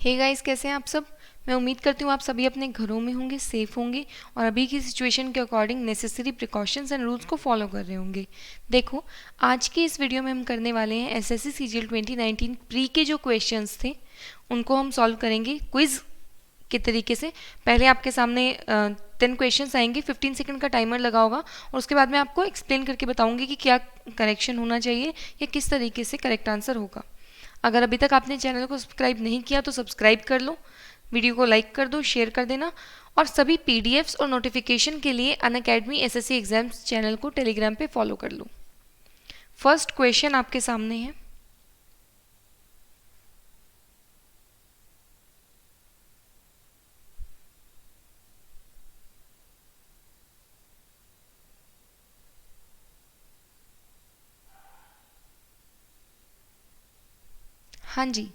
Hey guys, कैसे हैं आप सब। मैं उम्मीद करती हूँ आप सभी अपने घरों में होंगे, सेफ होंगे और अभी की सिचुएशन के according necessary precautions and rules को फॉलो कर रहे होंगे। देखो, आज की इस वीडियो में हम करने वाले हैं एसएससी सीजीएल 2019 प्री के जो क्वेश्चंस थे उनको हम सॉल्व करेंगे क्विज के तरीके से। पहले आपके सामने 10 क्वेश्चंस आएंगे, 15 सेकंड का टाइमर लगा होगा और उसके बाद मैं आपको एक्सप्लेन करके बताऊंगी कि क्या करेक्शन होना चाहिए या किस तरीके से करेक्ट आंसर होगा। अगर अभी तक आपने चैनल को सब्सक्राइब नहीं किया तो सब्सक्राइब कर लो, वीडियो को लाइक कर दो, शेयर कर देना और सभी पीडीएफ्स और नोटिफिकेशन के लिए अनअकैडमी एसएससी एग्जाम्स चैनल को टेलीग्राम पे फॉलो कर लो। फर्स्ट क्वेश्चन आपके सामने है, हाँ जी,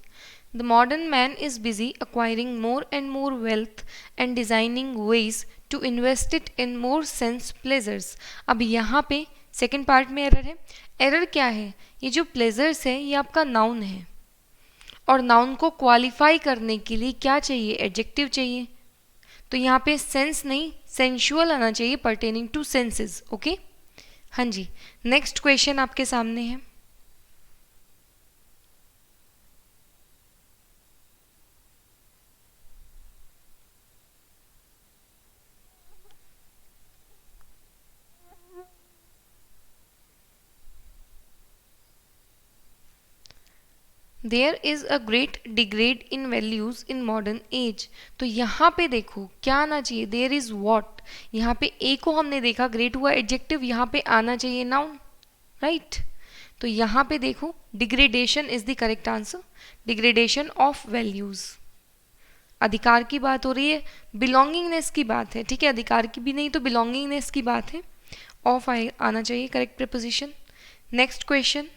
the modern man is busy acquiring more and more wealth and designing ways to invest it in more sense pleasures। अब यहाँ पे सेकंड पार्ट में एरर है। एरर क्या है? ये जो प्लेजर्स है ये आपका नाउन है और नाउन को क्वालिफाई करने के लिए क्या चाहिए? एडजेक्टिव चाहिए। तो यहाँ पे सेंस नहीं, सेंशुअल आना चाहिए, पर्टेनिंग टू सेंसेस। ओके, हाँ जी। नेक्स्ट क्वेश्चन आपके सामने है, there is a great degrade in values in modern age. तो यहाँ पे देखो क्या आना चाहिए? There is what. यहाँ पे ए को हमने देखा, ग्रेट हुआ एडजेक्टिव, यहाँ पे आना चाहिए नाउन, राइट। तो यहाँ पे देखो degradation is the correct answer, degradation of values. अधिकार की बात हो रही है, बिलोंगिंगनेस की बात है, ठीक है। अधिकार की भी नहीं तो बिलोंगिंगनेस की बात है। ऑफ आना चाहिए correct preposition. Next question,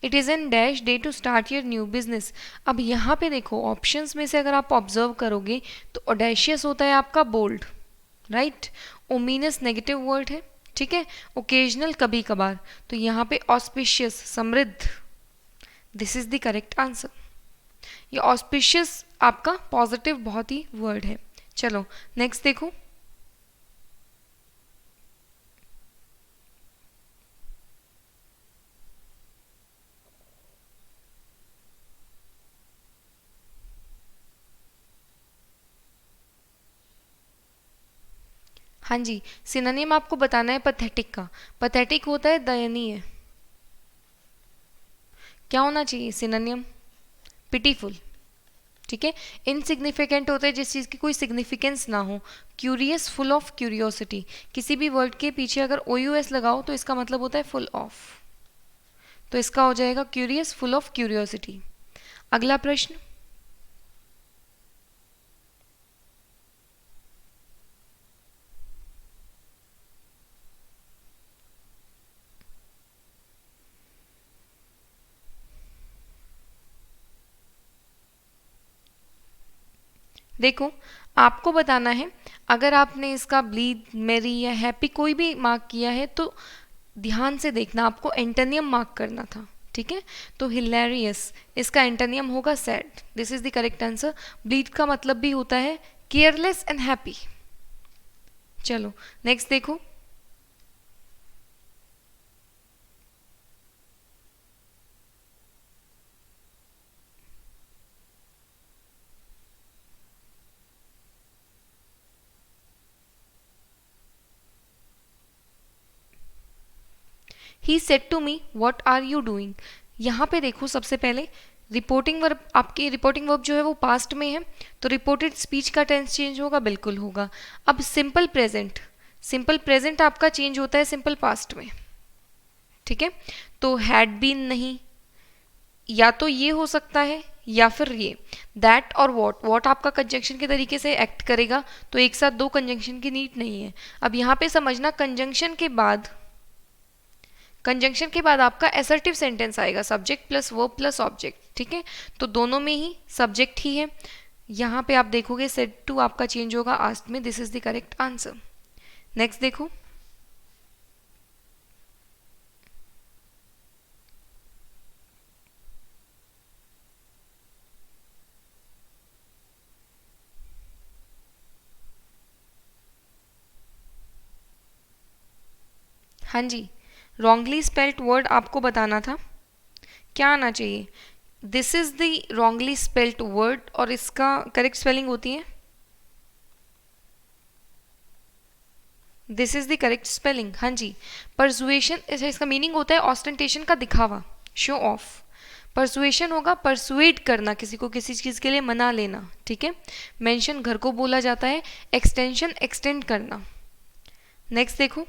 it is an dash day to start your new business. अब यहाँ पे देखो ऑप्शंस में से अगर आप ऑब्जर्व करोगे तो ऑडेशियस होता है आपका bold, right. Ominous negative word है, ठीक है। ओकेजनल कभी कभार, तो यहाँ पे ऑस्पिशियस समृद्ध, this is the correct answer. ये ऑस्पिशियस आपका पॉजिटिव बहुत ही वर्ड है। चलो नेक्स्ट देखो, हाँ जी। सिनोनिम आपको बताना है पथेटिक का। पथेटिक होता है दयनीय, क्या होना चाहिए सिनोनिम? पिटीफुल, ठीक है। इनसिग्निफिकेंट होता है जिस चीज़ की कोई सिग्निफिकेंस ना हो। Curious, full of curiosity. किसी भी वर्ड के पीछे अगर ओ यू एस लगाओ तो इसका मतलब होता है फुल ऑफ, तो इसका हो जाएगा क्यूरियस, फुल ऑफ क्यूरियोसिटी। अगला प्रश्न, देखो आपको बताना है, अगर आपने इसका ब्लीड, मेरी या हैप्पी कोई भी मार्क किया है तो ध्यान से देखना, आपको एंटोनियम मार्क करना था, ठीक है। तो हिलेरियस, इसका एंटोनियम होगा sad, this is the correct answer. Blithe का मतलब भी होता है केयरलेस एंड हैप्पी। चलो नेक्स्ट देखो, he said to me what are you doing. यहाँ पे देखो सबसे पहले रिपोर्टिंग वर्ब, आपकी रिपोर्टिंग वर्ब जो है वो पास्ट में है, तो रिपोर्टेड स्पीच का टेंस चेंज होगा, बिल्कुल होगा। अब सिंपल प्रेजेंट, सिंपल प्रेजेंट आपका चेंज होता है सिंपल पास्ट में, ठीक है। तो हैड बीन नहीं, या तो ये हो सकता है या फिर ये दैट और वॉट आपका कंजंक्शन के तरीके से एक्ट करेगा, तो एक साथ दो कंजंक्शन की नीड नहीं है। अब यहाँ पे समझना, कंजंक्शन के बाद आपका एसर्टिव सेंटेंस आएगा, subject plus verb plus object, ठीक है, तो दोनों में ही सब्जेक्ट ही है। यहाँ पे आप देखोगे सेड टू आपका चेंज होगा आस्क्ड में, this is the correct answer. Next देखो, हाँ जी, रॉन्गली स्पेल्ड वर्ड आपको बताना था, क्या आना चाहिए? This is the wrongly spelled word और इसका करेक्ट स्पेलिंग होती है, this is the correct spelling. हाँ जी, परसुएशन, इसका मीनिंग होता है ऑस्टेंटेशन का दिखावा, शो ऑफ। परसुएशन होगा परसुएट करना, किसी को किसी चीज़ के लिए मना लेना, ठीक है। मेंशन घर को बोला जाता है, एक्सटेंशन एक्सटेंड करना। नेक्स्ट देखो,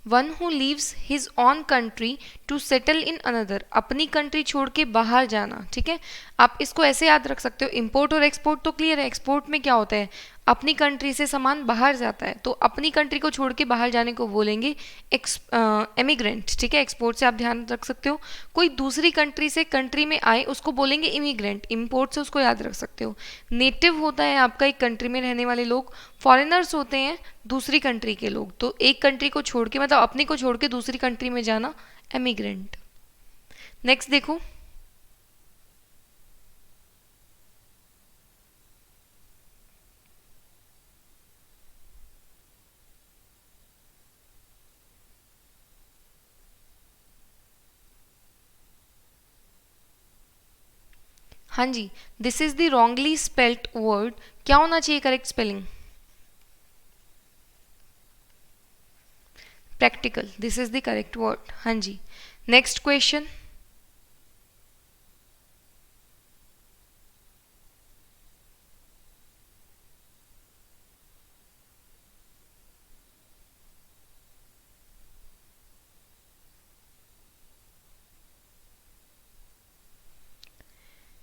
one who leaves his own country to settle in another, अपनी कंट्री छोड़ के बाहर जाना, ठीक है। आप इसको ऐसे याद रख सकते हो, इंपोर्ट और एक्सपोर्ट तो क्लियर है, एक्सपोर्ट में क्या होता है, अपनी कंट्री से सामान बाहर जाता है, तो अपनी कंट्री को छोड़ के बाहर जाने को बोलेंगे एमिग्रेंट, ठीक है। एक्सपोर्ट से आप ध्यान रख सकते हो, कोई दूसरी कंट्री से कंट्री में आए उसको बोलेंगे इमिग्रेंट, इम्पोर्ट से उसको याद रख सकते हो। नेटिव होता है आपका एक कंट्री में रहने वाले लोग, फॉरेनर्स होते हैं दूसरी कंट्री के लोग, तो एक कंट्री को छोड़ के मतलब अपनी को छोड़ के दूसरी कंट्री में जाना एमिग्रेंट। नेक्स्ट देखो, हाँ जी, this is the wrongly spelled word, क्या होना चाहिए correct spelling? Practical, this is the correct word. हाँ जी, next question,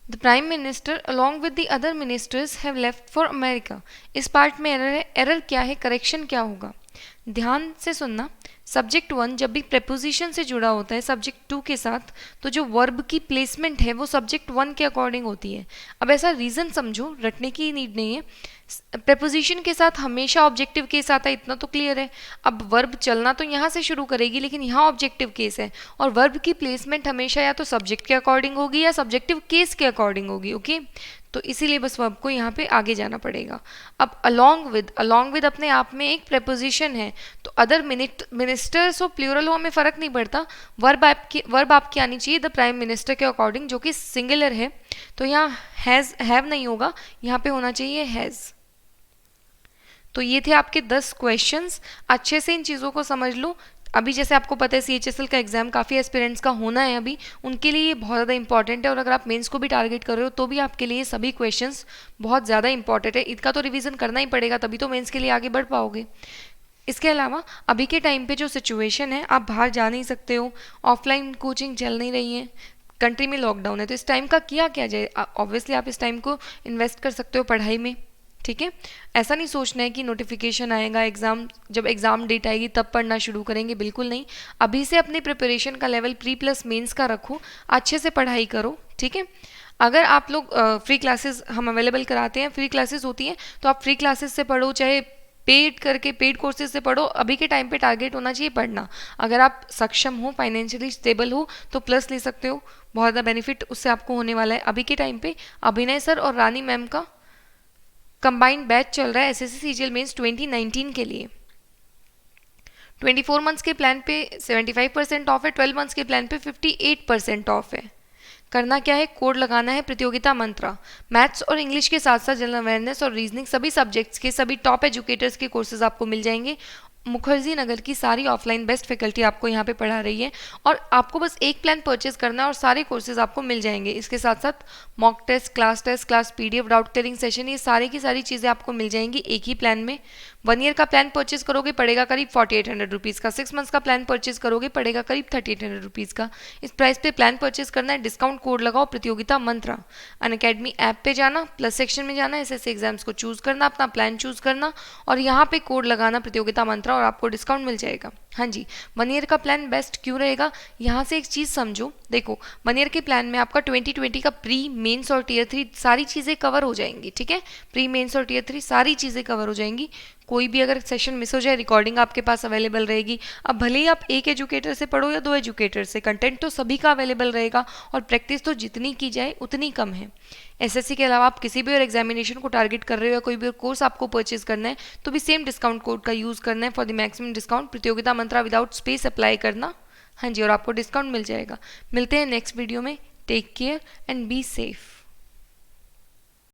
the prime minister along with the other ministers have left for America. इस पार्ट में एरर है, एरर क्या है, करेक्शन क्या होगा? ध्यान से सुनना, सब्जेक्ट वन जब भी प्रेपोजिशन से जुड़ा होता है सब्जेक्ट टू के साथ, तो जो वर्ब की प्लेसमेंट है वो सब्जेक्ट वन के अकॉर्डिंग होती है। अब ऐसा रीज़न समझो, रटने की नीड नहीं है, प्रेपोजिशन के साथ हमेशा ऑब्जेक्टिव केस आता है, इतना तो क्लियर है। अब वर्ब चलना तो यहाँ से शुरू करेगी, लेकिन यहाँ ऑब्जेक्टिव केस है और वर्ब की प्लेसमेंट हमेशा या तो सब्जेक्ट के अकॉर्डिंग होगी या सब्जेक्टिव केस के अकॉर्डिंग होगी, ओके। तो इसीलिए बस वर्ब को यहाँ पे आगे जाना पड़ेगा। अब अलॉन्ग विद अपने आप में एक प्रेपोजिशन है, तो अदर मिनिस्टर्स हो प्लूरल हो हमें फ़र्क नहीं पड़ता, वर्ब आपकी आनी चाहिए द प्राइम मिनिस्टर के अकॉर्डिंग, जो कि सिंगुलर है, तो यहाँ हैव नहीं होगा, यहाँ पे होना चाहिए हैज़। तो ये थे आपके 10 क्वेश्चंस, अच्छे से इन चीज़ों को समझ लो। अभी जैसे आपको पता है CHSL का एग्जाम काफ़ी एस्पिरेंट्स का होना है अभी, उनके लिए ये बहुत ज़्यादा इंपॉर्टेंट है, और अगर आप मेंस को भी टारगेट कर रहे हो तो भी आपके लिए सभी क्वेश्चंस बहुत ज़्यादा इंपॉर्टेंट है। इनका तो रिवीजन करना ही पड़ेगा, तभी तो मेंस के लिए आगे बढ़ पाओगे। इसके अलावा अभी के टाइम पे जो सिचुएशन है, आप बाहर जा नहीं सकते हो, ऑफलाइन कोचिंग चल नहीं रही है, कंट्री में लॉकडाउन है, तो इस टाइम का किया क्या जाए? ऑब्वियसली आप इस टाइम को इन्वेस्ट कर सकते हो पढ़ाई में, ठीक है। ऐसा नहीं सोचना है कि नोटिफिकेशन आएगा, एग्ज़ाम जब एग्ज़ाम डेट आएगी तब पढ़ना शुरू करेंगे, बिल्कुल नहीं। अभी से अपने प्रिपरेशन का लेवल प्री प्लस मेंस का रखो, अच्छे से पढ़ाई करो, ठीक है। अगर आप लोग फ्री क्लासेस हम अवेलेबल कराते हैं, फ्री क्लासेस होती हैं, तो आप फ्री क्लासेस से पढ़ो, चाहे पेड करके पेड कोर्सेज से पढ़ो, अभी के टाइम पे टारगेट होना चाहिए पढ़ना। अगर आप सक्षम हो, फाइनेंशियली स्टेबल हो, तो प्लस ले सकते हो, बहुत ज़्यादा बेनिफिट उससे आपको होने वाला है। अभी के टाइम पे अभिनय सर और रानी मैम का कंबाइंड बैच चल रहा है SSC CGL मेंस 2019 के लिए। 24 मंथ्स के प्लान पे 75% ऑफ है, 12 मंथ्स के प्लान पे 58% ऑफ है। करना क्या है, कोड लगाना है प्रतियोगिता मंत्रा। मैथ्स और इंग्लिश के साथ साथ जनरल अवेयरनेस और रीजनिंग सभी सब्जेक्ट्स के सभी टॉप एजुकेटर्स के कोर्सेज आपको मिल जाएंगे। मुखर्जी नगर की सारी ऑफलाइन बेस्ट फैकल्टी आपको यहाँ पे पढ़ा रही है, और आपको बस एक प्लान परचेज करना है और सारे कोर्सेज आपको मिल जाएंगे। इसके साथ साथ mock test, class PDF, doubt clearing session, ये सारी की सारी चीज़ें आपको मिल जाएंगी एक ही प्लान में। 1 ईयर का प्लान परचेज करोगे पड़ेगा करीब 4800 रुपीज़ का, 6 मंथ्स का प्लान परचेज करोगे पड़ेगा करीब 3800 रुपीज़ का। इस प्राइस पे प्लान परचेज करना है, डिस्काउंट कोड लगाओ प्रतियोगिता मंत्रा, अनअकैडमी ऐप पे जाना, प्लस सेक्शन में जाना, एसएससी एग्जाम्स को चूज़ करना, अपना प्लान चूज़ करना और यहाँ पे कोड लगाना प्रतियोगिता मंत्रा और आपको डिस्काउंट मिल जाएगा। हाँ जी, 1 ईयर का प्लान बेस्ट क्यों रहेगा, यहाँ से एक चीज़ समझो। देखो 1 ईयर के प्लान में आपका 2020 का प्री मेंस और टीयर 3 सारी चीज़ें कवर हो जाएंगी, ठीक है। प्री मेंस और टीयर 3 सारी चीज़ें कवर हो जाएंगी। कोई भी अगर सेशन मिस हो जाए रिकॉर्डिंग आपके पास अवेलेबल रहेगी। अब भले ही आप एक एजुकेटर से पढ़ो या 2 एजुकेटर से, कंटेंट तो सभी का अवेलेबल रहेगा और प्रैक्टिस तो जितनी की जाए उतनी कम है। एसएससी के अलावा आप किसी भी और एग्जामिनेशन को टारगेट कर रहे हो या कोई भी और कोर्स आपको परचेज करना है तो भी सेम डिस्काउंट कोड का यूज़ करना है फॉर द मैक्सिमम डिस्काउंट, प्रतियोगिता मंत्रा विदाउट स्पेस अप्लाई करना। हाँ जी, और आपको डिस्काउंट मिल जाएगा। मिलते हैं नेक्स्ट वीडियो में। Take care and be safe.